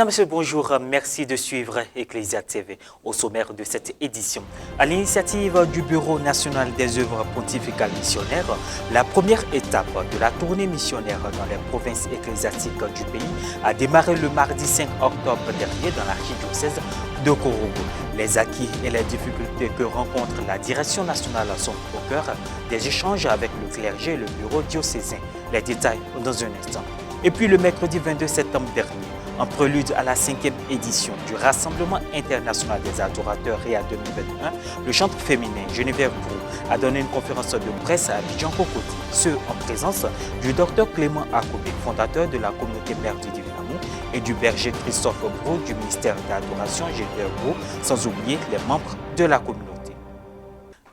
Madame, Monsieur, bonjour. Merci de suivre Ecclesia TV. Au sommaire de cette édition, à l'initiative du Bureau national des œuvres pontificales missionnaires, la première étape de la tournée missionnaire dans les provinces ecclésiastiques du pays a démarré le mardi 5 octobre dernier dans l'archidiocèse de Korogo. Les acquis et les difficultés que rencontre la direction nationale sont au cœur des échanges avec le clergé et le bureau diocésain. Les détails dans un instant. Et puis le mercredi 22 septembre dernier, en prélude à la 5e édition du Rassemblement international des adorateurs REA 2021, le chantre féminin Geneviève Brou a donné une conférence de presse à Abidjan Cocody, ce en présence du docteur Clément Akobé, fondateur de la communauté Mère du Divin Amour, et du berger Christophe Brou du ministère d'adoration Geneviève Brou, sans oublier les membres de la communauté.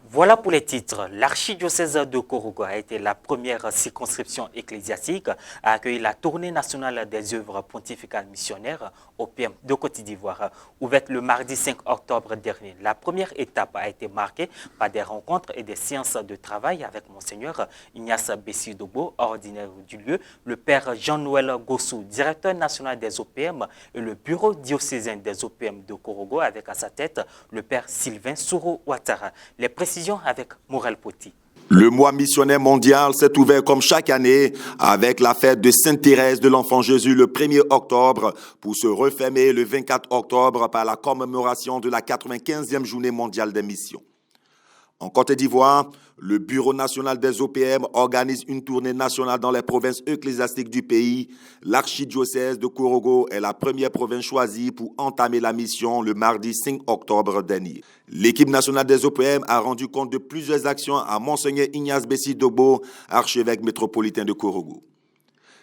Voilà pour les titres. L'archidiocèse de Korogo a été la première circonscription ecclésiastique à accueillir la tournée nationale des œuvres pontificales missionnaires au PM de Côte d'Ivoire. Ouverte le mardi 5 octobre dernier, la première étape a été marquée par des rencontres et des séances de travail avec Monseigneur Ignace Bessi-Dobo, ordinaire du lieu, le Père Jean-Noël Gossou, directeur national des OPM, et le bureau diocésain des OPM de Korogo avec à sa tête le Père Sylvain Souro-Ouattara. Les précisions avec Morel Poti. Le mois missionnaire mondial s'est ouvert comme chaque année avec la fête de Sainte Thérèse de l'Enfant Jésus le 1er octobre pour se refermer le 24 octobre par la commémoration de la 95e journée mondiale des missions. En Côte d'Ivoire, le Bureau national des OPM organise une tournée nationale dans les provinces ecclésiastiques du pays. L'archidiocèse de Korogo est la première province choisie pour entamer la mission le mardi 5 octobre dernier. L'équipe nationale des OPM a rendu compte de plusieurs actions à Monseigneur Ignace Bessi-Dobo, archevêque métropolitain de Korogo.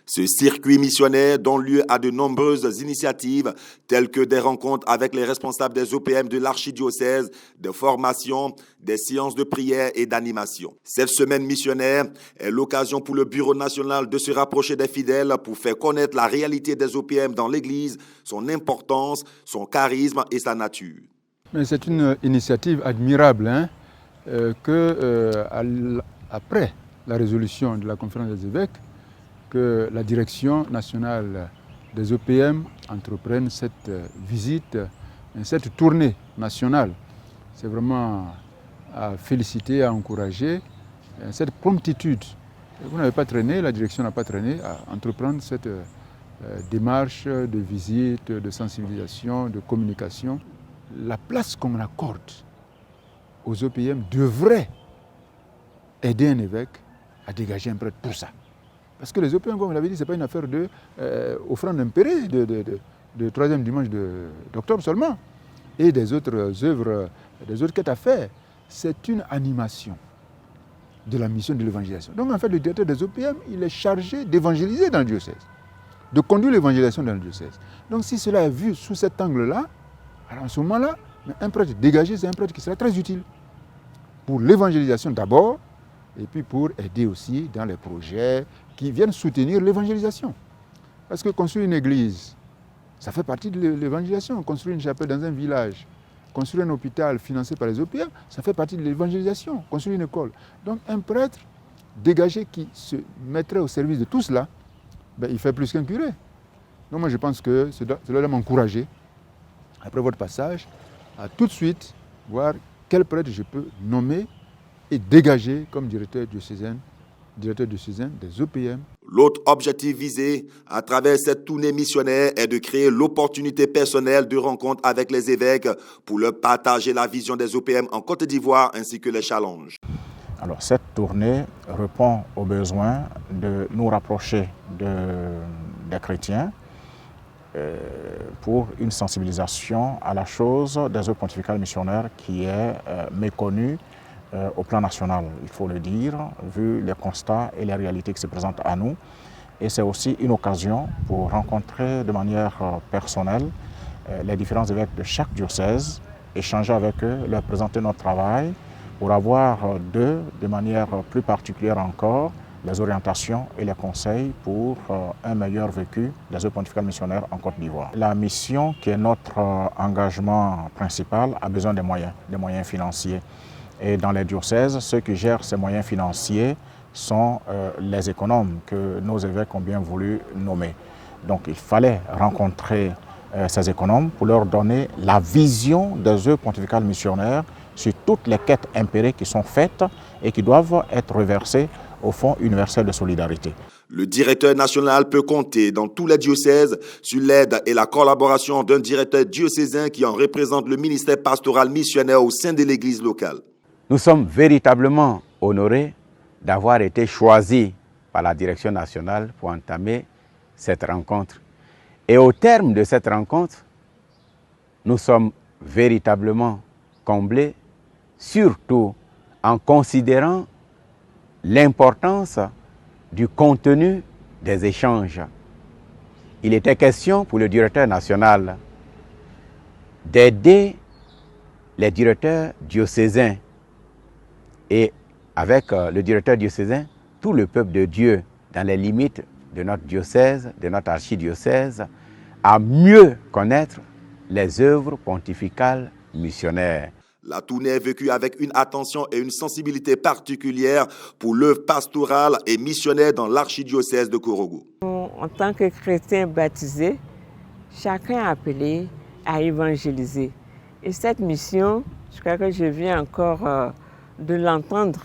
Ce circuit missionnaire donne lieu à de nombreuses initiatives telles que des rencontres avec les responsables des OPM de l'archidiocèse, des formations, des séances de prière et d'animation. Cette semaine missionnaire est l'occasion pour le Bureau national de se rapprocher des fidèles pour faire connaître la réalité des OPM dans l'Église, son importance, son charisme et sa nature. Mais c'est une initiative admirable après la résolution de la conférence des évêques, que la direction nationale des OPM entreprenne cette visite, cette tournée nationale. C'est vraiment à féliciter, à encourager cette promptitude. Vous n'avez pas traîné, la direction n'a pas traîné à entreprendre cette démarche de visite, de sensibilisation, de communication. La place qu'on accorde aux OPM devrait aider un évêque à dégager un prêtre pour ça. Parce que les OPM, comme vous l'avez dit, ce n'est pas une affaire d'offrande impérée de troisième dimanche d'octobre seulement. Et des autres œuvres, des autres quêtes à faire. C'est une animation de la mission de l'évangélisation. Donc en fait, le directeur des OPM, il est chargé d'évangéliser dans le diocèse, de conduire l'évangélisation dans le diocèse. Donc si cela est vu sous cet angle-là, alors en ce moment-là, un prêtre dégagé, c'est un prêtre qui sera très utile. Pour l'évangélisation d'abord, et puis pour aider aussi dans les projets qui viennent soutenir l'évangélisation. Parce que construire une église, ça fait partie de l'évangélisation. Construire une chapelle dans un village, construire un hôpital financé par les OPM, ça fait partie de l'évangélisation. Construire une école. Donc un prêtre dégagé qui se mettrait au service de tout cela, il fait plus qu'un curé. Donc moi je pense que cela doit m'encourager, après votre passage, à tout de suite voir quel prêtre je peux nommer et dégager comme directeur diocésain des OPM. L'autre objectif visé à travers cette tournée missionnaire est de créer l'opportunité personnelle de rencontre avec les évêques pour leur partager la vision des OPM en Côte d'Ivoire ainsi que les challenges. Alors cette tournée répond au besoin de nous rapprocher des chrétiens pour une sensibilisation à la chose des œuvres pontificales missionnaires qui est méconnue au plan national, il faut le dire, vu les constats et les réalités qui se présentent à nous. Et c'est aussi une occasion pour rencontrer de manière personnelle les différents évêques de chaque diocèse, échanger avec eux, leur présenter notre travail, pour avoir d'eux, de manière plus particulière encore, les orientations et les conseils pour un meilleur vécu des œuvres pontificales missionnaires en Côte d'Ivoire. La mission, qui est notre engagement principal, a besoin des moyens financiers. Et dans les diocèses, ceux qui gèrent ces moyens financiers sont les économes que nos évêques ont bien voulu nommer. Donc il fallait rencontrer ces économes pour leur donner la vision des œuvres pontificales missionnaires sur toutes les quêtes impérées qui sont faites et qui doivent être reversées au Fonds universel de solidarité. Le directeur national peut compter dans tous les diocèses sur l'aide et la collaboration d'un directeur diocésain qui en représente le ministère pastoral missionnaire au sein de l'Église locale. Nous sommes véritablement honorés d'avoir été choisis par la direction nationale pour entamer cette rencontre. Et au terme de cette rencontre, nous sommes véritablement comblés, surtout en considérant l'importance du contenu des échanges. Il était question pour le directeur national d'aider les directeurs diocésains et avec le directeur diocésain, tout le peuple de Dieu dans les limites de notre diocèse, de notre archidiocèse, à mieux connaître les œuvres pontificales missionnaires. La tournée est vécue avec une attention et une sensibilité particulière pour l'œuvre pastorale et missionnaire dans l'archidiocèse de Korogo. En tant que chrétien baptisé, chacun est appelé à évangéliser. Et cette mission, je crois que je viens encore de l'entendre.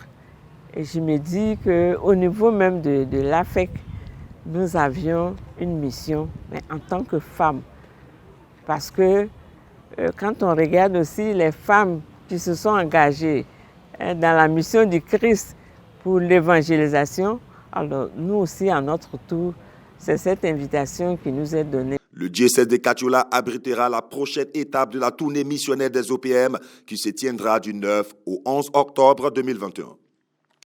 Et je me dis qu'au niveau même de l'AFEC, nous avions une mission, mais en tant que femmes. Parce que quand on regarde aussi les femmes qui se sont engagées dans la mission du Christ pour l'évangélisation, alors nous aussi, à notre tour, c'est cette invitation qui nous est donnée. Le diocèse de Kachola abritera la prochaine étape de la tournée missionnaire des OPM qui se tiendra du 9 au 11 octobre 2021.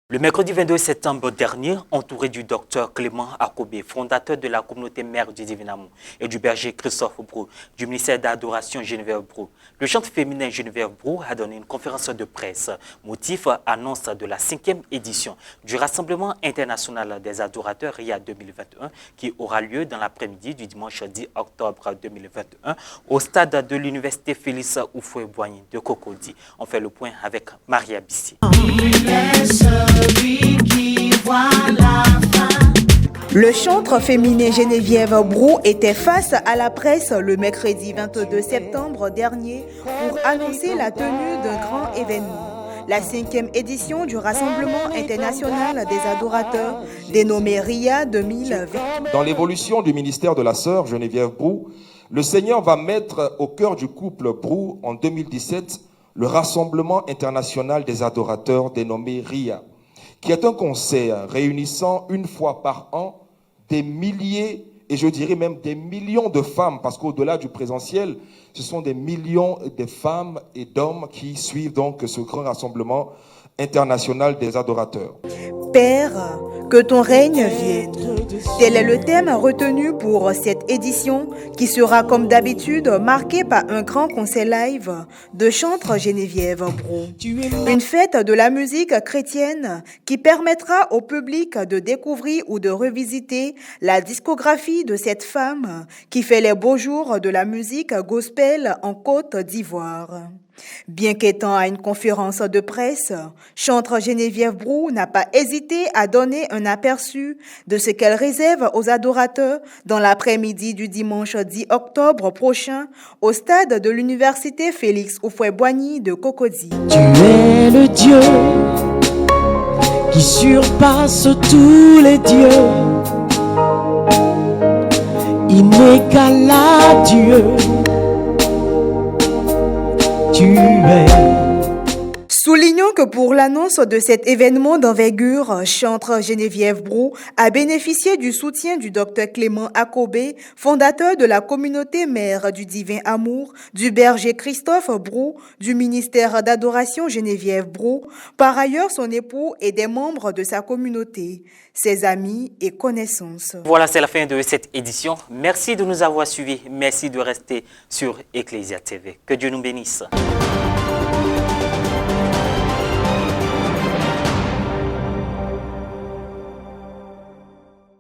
Le mercredi 22 septembre dernier, entouré du docteur Clément Akobé, fondateur de la communauté mère du Divin Amour, et du berger Christophe Brou, du ministère d'adoration Geneviève Brou, le chantre féminin Geneviève Brou a donné une conférence de presse. Motif, annonce de la 5e édition du Rassemblement international des adorateurs RIA 2021 qui aura lieu dans l'après-midi du dimanche 10 octobre 2021 au stade de l'université Félix Houphouët-Boigny de Cocody. On fait le point avec Maria Bissi. Le chantre féminin Geneviève Brou était face à la presse le mercredi 22 septembre dernier pour annoncer la tenue d'un grand événement, la 5e édition du Rassemblement international des adorateurs dénommé RIA 2020. Dans l'évolution du ministère de la sœur Geneviève Brou, le Seigneur va mettre au cœur du couple Brou en 2017 le Rassemblement international des adorateurs dénommé RIA, qui est un concert réunissant une fois par an des milliers, et je dirais même des millions de femmes, parce qu'au-delà du présentiel, ce sont des millions de femmes et d'hommes qui suivent donc ce grand rassemblement international des adorateurs. Père, que ton règne vienne. Tel est le thème retenu pour cette édition qui sera comme d'habitude marquée par un grand concert live de chantre Geneviève Brou. Une fête de la musique chrétienne qui permettra au public de découvrir ou de revisiter la discographie de cette femme qui fait les beaux jours de la musique gospel en Côte d'Ivoire. Bien qu'étant à une conférence de presse, chantre Geneviève Brou n'a pas hésité à donner un aperçu de ce qu'elle réserve aux adorateurs dans l'après-midi du dimanche 10 octobre prochain au stade de l'université Félix Houphouët-Boigny de Cocody. Tu es le Dieu qui surpasse tous les dieux, inégalable Dieu. Soulignons que pour l'annonce de cet événement d'envergure, chantre Geneviève Brou a bénéficié du soutien du docteur Clément Akobé, fondateur de la communauté mère du Divin Amour, du berger Christophe Brou, du ministère d'adoration Geneviève Brou, par ailleurs son époux et des membres de sa communauté, ses amis et connaissances. Voilà, c'est la fin de cette édition. Merci de nous avoir suivis. Merci de rester sur Ecclesia TV. Que Dieu nous bénisse.